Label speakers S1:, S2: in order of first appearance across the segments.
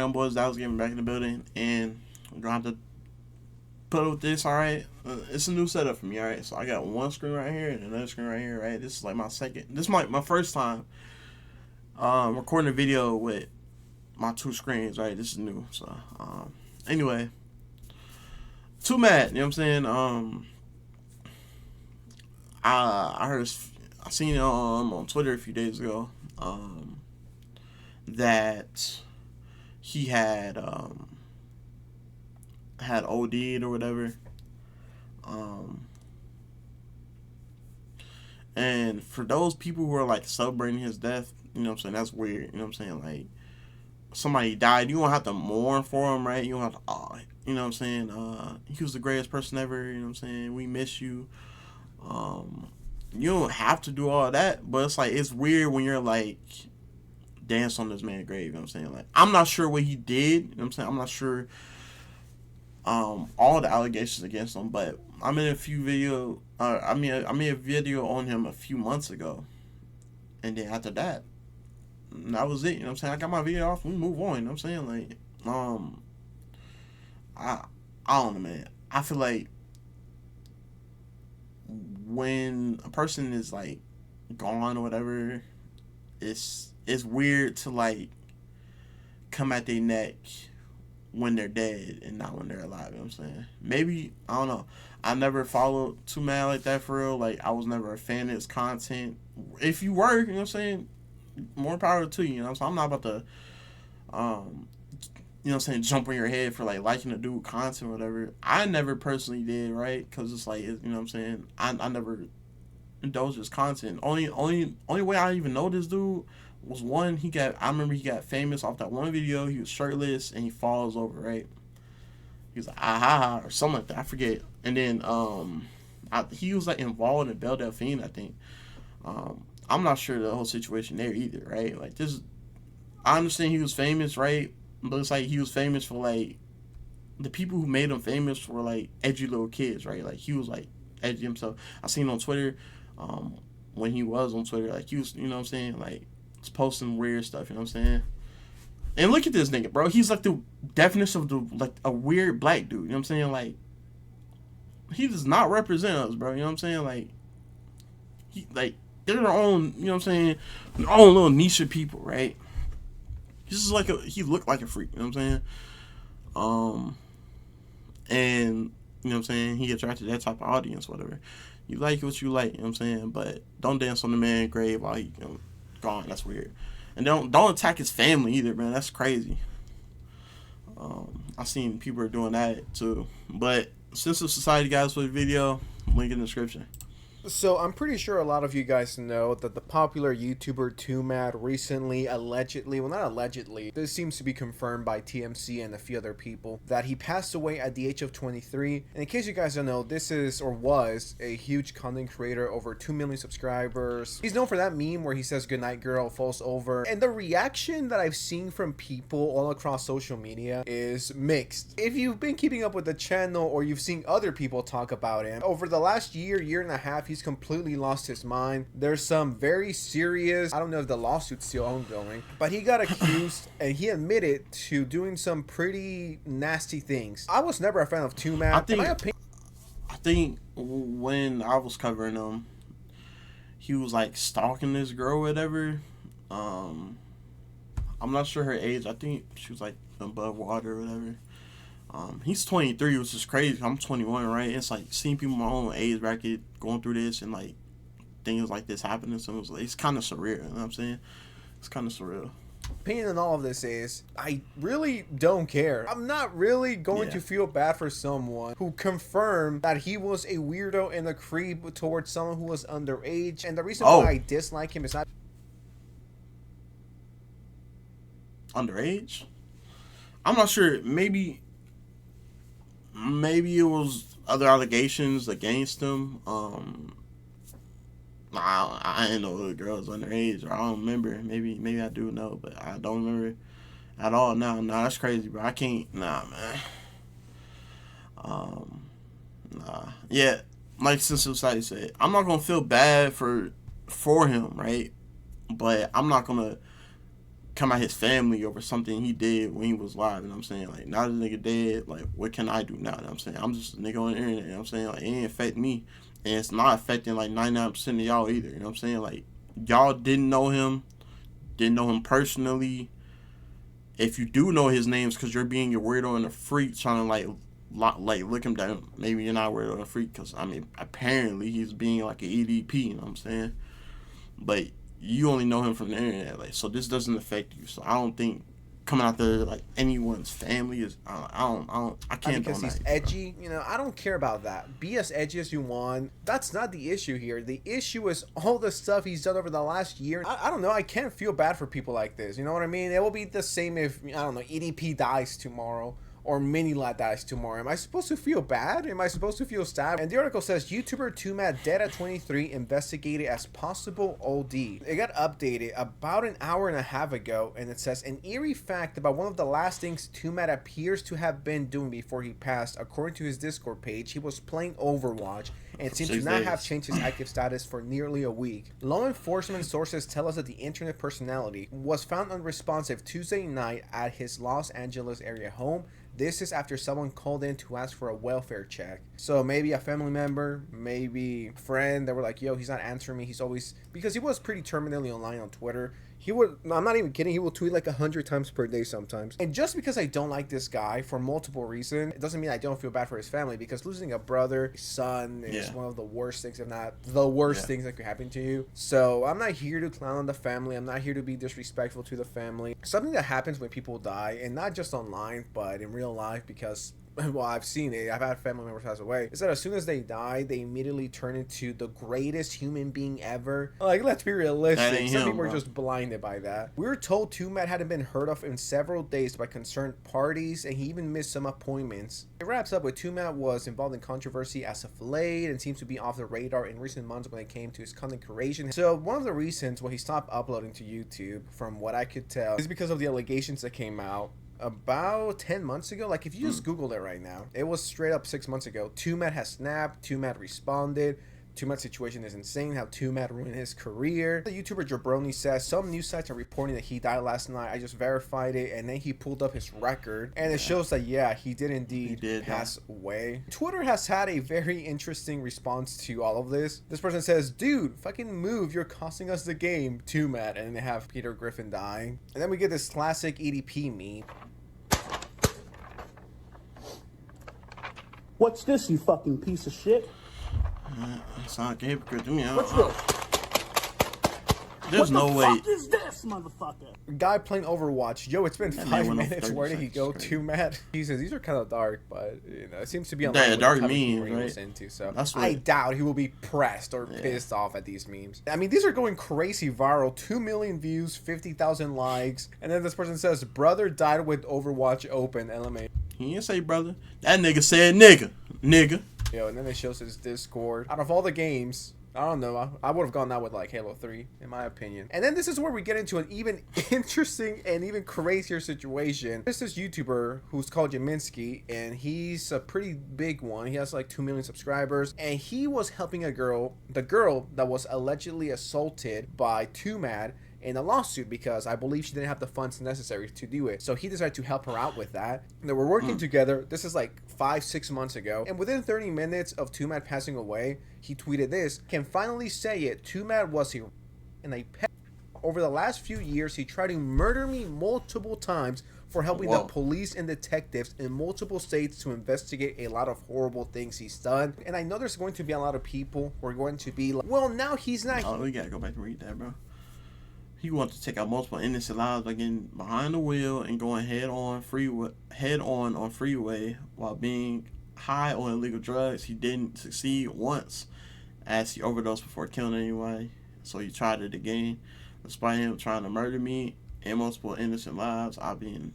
S1: young boys that was getting back in the building, and I'm gonna have to put up with this. All right, it's a new setup for me. All right, so I got one screen right here and another screen right here. Right, this is like my second. This is my first time recording a video with my two screens. Right, this is new. So anyway, Twomad. You know what I'm saying? I heard. I seen it on Twitter a few days ago. That he had OD'd or whatever. And for those people who are like celebrating his death, you know what I'm saying, that's weird. You know what I'm saying? Like, somebody died, you don't have to mourn for him, right? You don't have to, you know what I'm saying? He was the greatest person ever, you know what I'm saying? We miss you. You don't have to do all that, but it's like, it's weird when you're like, dance on this man's grave, you know what I'm saying? Like, I'm not sure what he did, you know what I'm saying? I'm not sure all the allegations against him, but I made a few video. I made a video on him a few months ago, and then after that, that was it. You know what I'm saying? I got my video off. We move on. You know what I'm saying? Like, I don't know, man. I feel like when a person is like gone or whatever, it's weird to like come at their neck when they're dead and not when they're alive. You know what I'm saying? Maybe, I don't know. I never followed Twomad like that for real. Like, I was never a fan of his content. If you were, you know what I'm saying, more power to you. You know what I'm saying? I'm not about to, you know what I'm saying, jump on your head for like liking a dude content or whatever. I never personally did, right? Because it's like, you know what I'm saying, I never indulged his content. Only way I even know this dude was one, I remember he got famous off that one video. He was shirtless and he falls over, right? He was like, ah ha ha, or something like that. I forget. And then he was like involved in Belle Delphine, I think. I'm not sure the whole situation there either, right? Like, this, I understand he was famous, right? But it's like he was famous for like, the people who made him famous were like edgy little kids, right? Like, he was like edgy himself. I seen on Twitter, when he was on Twitter, like, he was, you know what I'm saying, like, posting weird stuff, you know what I'm saying? And look at this nigga, bro. He's like the definition of like a weird black dude, you know what I'm saying? Like, he does not represent us, bro, you know what I'm saying? Like, they're their own, you know what I'm saying, their own little niche of people, right? He's just like he looked like a freak, you know what I'm saying? And, you know what I'm saying, he attracted that type of audience, whatever. You like what you like, you know what I'm saying? But don't dance on the man's grave while he, you know, gone. That's weird. And don't attack his family either, man. That's crazy. I seen people are doing that too. But since the society guys for the video, link in the description.
S2: So I'm pretty sure a lot of you guys know that the popular YouTuber Twomad recently allegedly, well, not allegedly, this seems to be confirmed by TMC and a few other people, that he passed away at the age of 23. And in case you guys don't know, this is, or was, a huge content creator, over 2 million subscribers. He's known for that meme where he says goodnight girl, falls over. And the reaction that I've seen from people all across social media is mixed. If you've been keeping up with the channel or you've seen other people talk about him, over the last year and a half, he's completely lost his mind. There's some very serious, I don't know if the lawsuit's still ongoing, but he got accused and he admitted to doing some pretty nasty things. I was never a fan of Twomad.
S1: I think when I was covering him, he was like stalking this girl or whatever. I'm not sure her age. I think she was like above water or whatever. He's 23, which is crazy. I'm 21, right? It's like seeing people my own age bracket going through this and like things like this happening. So it's kind of surreal. You know what I'm saying? It's kind of surreal.
S2: Opinion on all of this is, I really don't care. I'm not really going to feel bad for someone who confirmed that he was a weirdo and a creep towards someone who was underage. And the reason why I dislike him is not
S1: underage. I'm not sure. Maybe it was other allegations against him. I didn't know the girl was underage, or I don't remember. Maybe I do know, but I don't remember at all now. Nah, that's crazy, bro. I can't. Nah, man. Nah. Yeah, like Sister Society said, I'm not gonna feel bad for him, right? But I'm not gonna come at his family over something he did when he was live. You know what I'm saying? Like, now the nigga dead, like, what can I do now? You know what I'm saying? I'm just a nigga on the internet. You know what I'm saying? Like, it ain't affect me. And it's not affecting, like, 99% of y'all either. You know what I'm saying? Like, y'all didn't know him personally. If you do know his names, because you're being a weirdo and a freak trying to, like look him down. Maybe you're not a weirdo and a freak, because, I mean, apparently he's being, like, an EDP, you know what I'm saying? But you only know him from the internet, like, so this doesn't affect you. So I don't think coming out there like anyone's family is. I can't.
S2: Because he's edgy, you know. I don't care about that. Be as edgy as you want. That's not the issue here. The issue is all the stuff he's done over the last year. I don't know. I can't feel bad for people like this. You know what I mean? It will be the same if, I don't know, EDP dies tomorrow, or Minilat dies tomorrow. Am I supposed to feel bad? Am I supposed to feel sad? And the article says, YouTuber Twomad dead at 23, investigated as possible OD. It got updated about an hour and a half ago, and it says, an eerie fact about one of the last things Twomad appears to have been doing before he passed. According to his Discord page, he was playing Overwatch, and it seems to not have changed his active status for nearly a week. Law enforcement sources tell us that the internet personality was found unresponsive Tuesday night at his Los Angeles area home. This is after someone called in to ask for a welfare check. So maybe a family member, maybe a friend, that were like, yo, he's not answering me. He's always, because he was pretty terminally online on Twitter. He would, I'm not even kidding, he will tweet like 100 times per day sometimes. And just because I don't like this guy for multiple reasons, it doesn't mean I don't feel bad for his family, because losing a brother, son, is one of the worst things, if not the worst things that could happen to you. So I'm not here to clown on the family. I'm not here to be disrespectful to the family. Something that happens when people die, and not just online, but in real life, because, well, I've seen it. I've had family members pass away. Is that as soon as they die, they immediately turn into the greatest human being ever. Like, let's be realistic. Some people are just blinded by that. We were told Twomad hadn't been heard of in several days by concerned parties, and he even missed some appointments. It wraps up with Twomad was involved in controversy as of late and seems to be off the radar in recent months when it came to his content creation. So one of the reasons why he stopped uploading to YouTube, from what I could tell, is because of the allegations that came out about 10 months ago. Like, if you just Google it right now, it was straight up 6 months ago. Twomad has snapped. Twomad responded. Twomad's situation is insane. How Twomad ruined his career. The YouTuber Jabroni says some news sites are reporting that he died last night. I just verified it, and then he pulled up his record, and it shows that he did indeed pass away. Twitter has had a very interesting response to all of this. This person says, dude, fucking move, you're costing us the game, Twomad. And they have Peter Griffin dying, and then we get this classic EDP meme.
S3: What's this, you fucking piece of shit?
S1: It's not a hypocrite to me.
S3: What's this?
S1: There's no way.
S3: What the fuck is this, motherfucker?
S2: Guy playing Overwatch. Yo, it's been 5 minutes. Where did he go? Twomad. He says these are kind of dark, but you know, it seems to be on
S1: dark memes, right?
S2: Into, so
S1: that's what
S2: I doubt he will be pressed or pissed off at these memes. I mean, these are going crazy viral. 2 million views, 50,000 likes, and then this person says, "Brother died with Overwatch open." LMA.
S1: He didn't say brother. That nigga said nigga.
S2: Yo, and then they shows his Discord. Out of all the games, I don't know, I would have gone out with like Halo 3, in my opinion. And then this is where we get into an even interesting and even crazier situation. There's this YouTuber who's called Yaminsky, and he's a pretty big one. He has like 2 million subscribers, and he was helping a girl, the girl that was allegedly assaulted by Twomad, in a lawsuit, because I believe she didn't have the funds necessary to do it. So he decided to help her out with that. They were working together. This is like 5-6 months ago. And within 30 minutes of Twomad passing away, he tweeted this: "Can finally say it, Twomad was a and a pet. Over the last few years, he tried to murder me multiple times for helping the police and detectives in multiple states to investigate a lot of horrible things he's done." And I know there's going to be a lot of people who are going to be like, well, now he's not.
S1: Oh, we gotta go back and read that, bro. He wants to take out multiple innocent lives by getting behind the wheel and going head on freeway while being high on illegal drugs. He didn't succeed once, as he overdosed before killing anyone. So he tried it again. Despite him trying to murder me and multiple innocent lives, I've been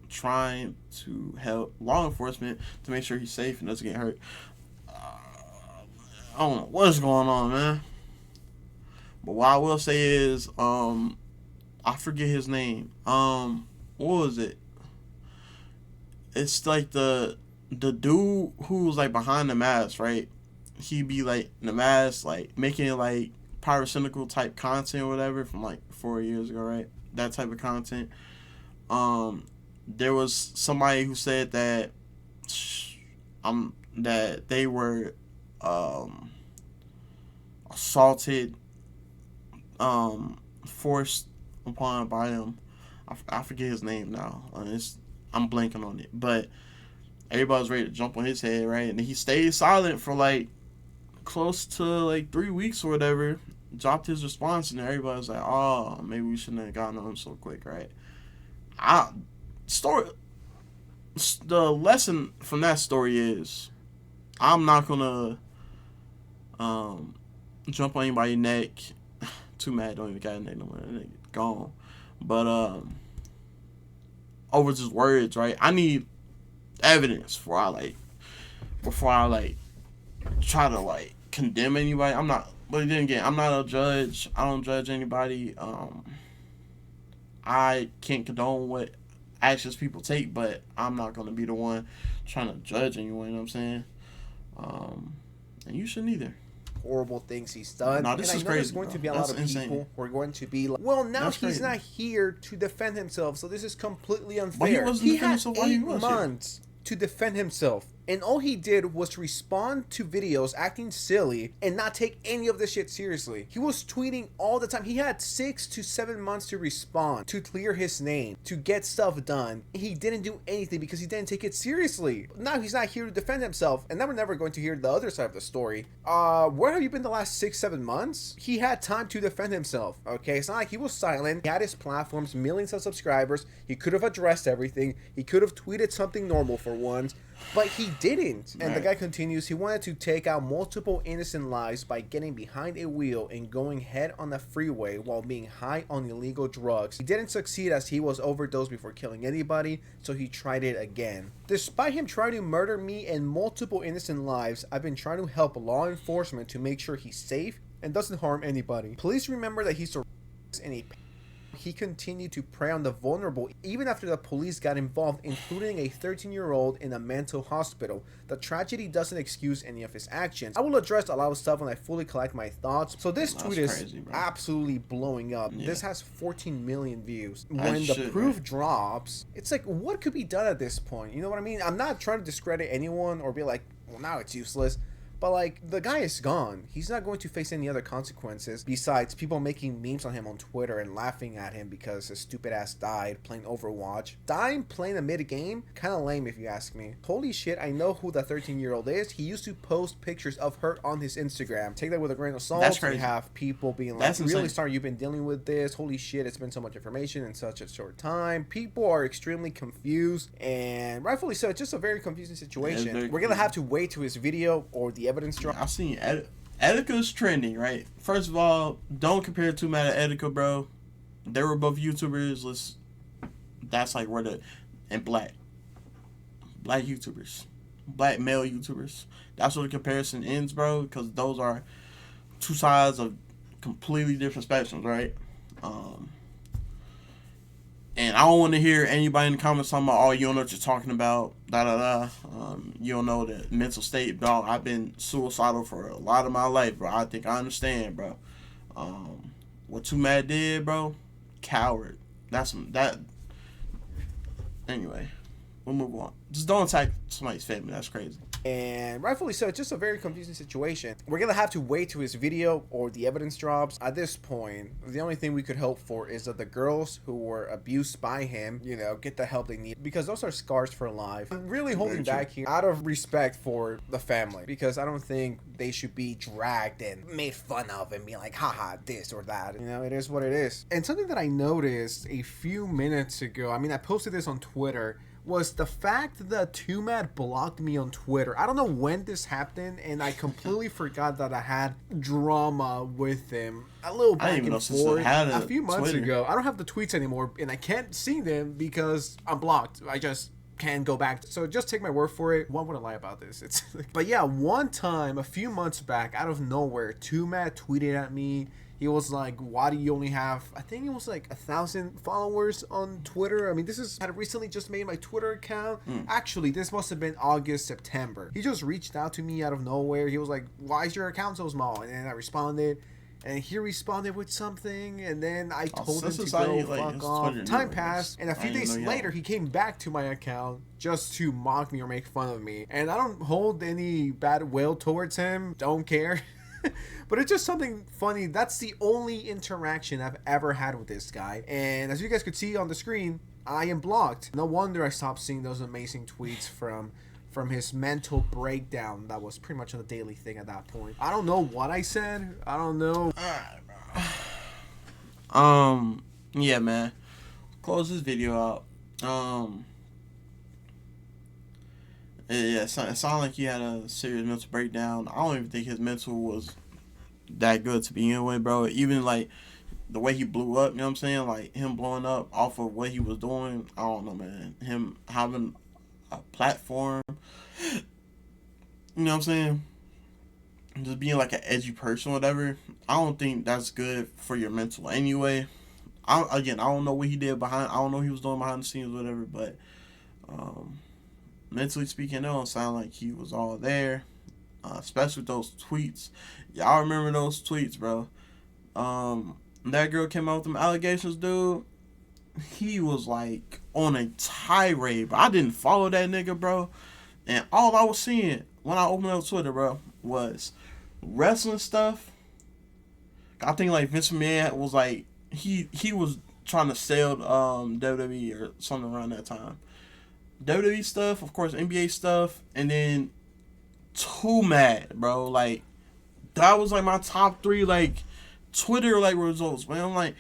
S1: trying to help law enforcement to make sure he's safe and doesn't get hurt. I don't know what's going on, man. But what I will say is, I forget his name. What was it? It's like the dude who's like behind the mask, right? He be like in the mask, like making like pyrocynical type content or whatever from like 4 years ago, right? that type of content. There was somebody who said that that they were assaulted, forced upon by him. I forget his name now. I'm blanking on it, but everybody was ready to jump on his head, right? And he stayed silent for like close to like 3 weeks or whatever. Dropped his response, and everybody was like, "Oh, maybe we shouldn't have gotten on him so quick, right?" The lesson from that story is, I'm not gonna jump on anybody's neck. Twomad don't even got a neck no more. That nigga gone. But over just words, right? I need evidence before I try to like condemn anybody. I'm not. But then again, I'm not a judge. I don't judge anybody. I can't condone what actions people take, but I'm not gonna be the one trying to judge anyone. You know what I'm saying? And you shouldn't either.
S2: Horrible things he's done.
S1: No, this
S2: and
S1: is
S2: I know
S1: crazy,
S2: there's going
S1: bro.
S2: to be a
S1: That's
S2: lot of
S1: insane.
S2: people who are going to be like, well, now
S1: That's
S2: he's
S1: crazy.
S2: not here to defend himself, so this is completely unfair.
S1: But he wasn't defending
S2: had
S1: himself while he
S2: 8
S1: was here.
S2: months to defend himself. And all he did was respond to videos acting silly and not take any of this shit seriously. He was tweeting all the time. He had 6 to 7 months to respond, to clear his name, to get stuff done. He didn't do anything because he didn't take it seriously. Now he's not here to defend himself, and then we're never going to hear the other side of the story. Where have you been the last 6-7 months? He had time to defend himself, okay? It's not like he was silent. He had his platforms, millions of subscribers. He could have addressed everything. He could have tweeted something normal for once. But he didn't. And the guy continues, he wanted to take out multiple innocent lives by getting behind a wheel and going head on the freeway while being high on illegal drugs. He didn't succeed as he was overdosed before killing anybody, so he tried it again. Despite him trying to murder me and multiple innocent lives, I've been trying to help law enforcement to make sure he's safe and doesn't harm anybody. Please remember that he's a and he continued to prey on the vulnerable even after the police got involved, including a 13-year-old in a mental hospital. The tragedy doesn't excuse any of his actions. I will address a lot of stuff when I fully collect my thoughts. So this tweet is
S1: crazy,
S2: absolutely blowing up.
S1: Yeah.
S2: This has 14 million views.
S1: That
S2: When the
S1: shit,
S2: proof
S1: man.
S2: drops, it's like, what could be done at this point? You know what I mean? I'm not trying to discredit anyone or be like, well, now it's useless. But, like, the guy is gone. He's not going to face any other consequences besides people making memes on him on Twitter and laughing at him because his stupid ass died playing Overwatch. Dying playing a mid-game? Kind of lame if you ask me. Holy shit, I know who the 13-year-old is. He used to post pictures of her on his Instagram. Take that with a grain of salt.
S1: That's crazy.
S2: We have people being like,
S1: That's
S2: really,
S1: insane.
S2: Star, you've been dealing with this. Holy shit, it's been so much information in such a short time. People are extremely confused, and rightfully so. It's just a very confusing situation.
S1: very
S2: We're going to have to wait till his video or the evidence drop.
S1: I seen Etica's trending, right? First of all, don't compare Twomad to Etica, bro. They were both YouTubers. That's like where and black YouTubers, black male YouTubers. That's where the comparison ends, bro. Because those are two sides of completely different spectrums, right? And I don't want to hear anybody in the comments talking about, oh, you don't know what you're talking about, you don't know the mental state, dog. I've been suicidal for a lot of my life, bro. I think I understand, bro. What Twomad did, bro, coward. Anyway, we'll move on. Just don't attack somebody's family. That's crazy.
S2: And rightfully so, it's just a very confusing situation. We're gonna have to wait till his video or the evidence drops. At this point, the only thing we could hope for is that the girls who were abused by him, you know, get the help they need, because those are scars for life. I'm really holding back here out of respect for the family, because I don't think they should be dragged and made fun of and be like, haha, this or that. You know, it is what it is. And something that I noticed a few minutes ago, I mean, I posted this on Twitter, was the fact that Twomad blocked me on Twitter. I don't know when this happened, and I completely forgot that I had drama with him. A little back and forth a few months ago. I don't have the tweets anymore, and I can't see them because I'm blocked. I just can't go back. So just take my word for it. One wouldn't lie about this. But yeah, one time, a few months back, out of nowhere, Twomad tweeted at me. He was like, why do you only have, I think it was like 1,000 followers on Twitter. I mean, I had recently just made my Twitter account. Actually, this must have been August, September. He just reached out to me out of nowhere. He was like, why is your account so small? And then I responded. and he responded with something, and then I told him
S1: since
S2: to
S1: it's how
S2: go
S1: you, like,
S2: fuck
S1: it's
S2: off.
S1: Twitter
S2: Time
S1: anyway,
S2: passed, and a
S1: I
S2: few
S1: didn't
S2: days
S1: know you
S2: later,
S1: had-
S2: he came back to my account just to mock me or make fun of me. And I don't hold any bad will towards him. Don't care. But it's just something funny. That's the only interaction I've ever had with this guy. And as you guys could see on the screen, I am blocked. No wonder I stopped seeing those amazing tweets from his mental breakdown. That was pretty much a daily thing at that point. I don't know what I said. I don't know.
S1: Yeah, man. Close this video out. Yeah, it sounded like he had a serious mental breakdown. I don't even think his mental was that good to begin with, bro. Even like the way he blew up, you know what I'm saying? Like him blowing up off of what he was doing. I don't know, man. Him having a platform, you know what I'm saying? Just being like an edgy person or whatever. I don't think that's good for your mental anyway. I don't know what he did behind. I don't know what he was doing behind the scenes or whatever, but mentally speaking, it don't sound like he was all there. Especially with those tweets. Y'all remember those tweets, bro? That girl came out with them allegations, dude. He was like on a tirade, but I didn't follow that nigga, bro. And all I was seeing when I opened up Twitter, bro, was wrestling stuff. I think like Vince McMahon was like he was trying to sell WWE or something around that time. WWE stuff, of course, NBA stuff, and then Twomad, bro. Like that was like my top 3 like Twitter like results, man.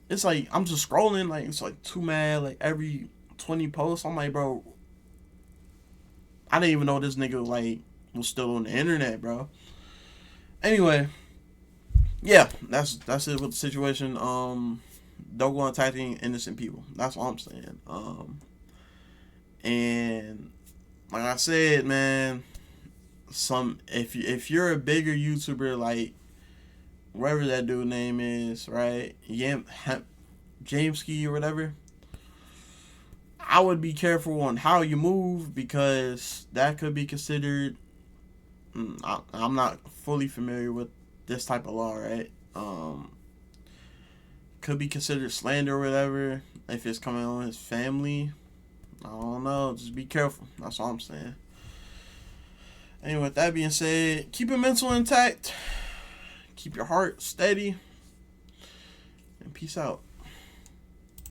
S1: It's like I'm just scrolling, like it's like Twomad like every 20 posts. I'm like, bro, I didn't even know this nigga like was still on the internet, bro. Anyway, yeah, that's it with the situation. Don't go attacking innocent people. That's all I'm saying. And like I said, man, if you're a bigger YouTuber like whatever that dude name is, right? Jameski or whatever. I would be careful on how you move because that could be considered. I'm not fully familiar with this type of law, right? Could be considered slander or whatever if it's coming on his family. I don't know. Just be careful. That's all I'm saying. Anyway, with that being said, keep your mental intact. Keep your heart steady. And peace out.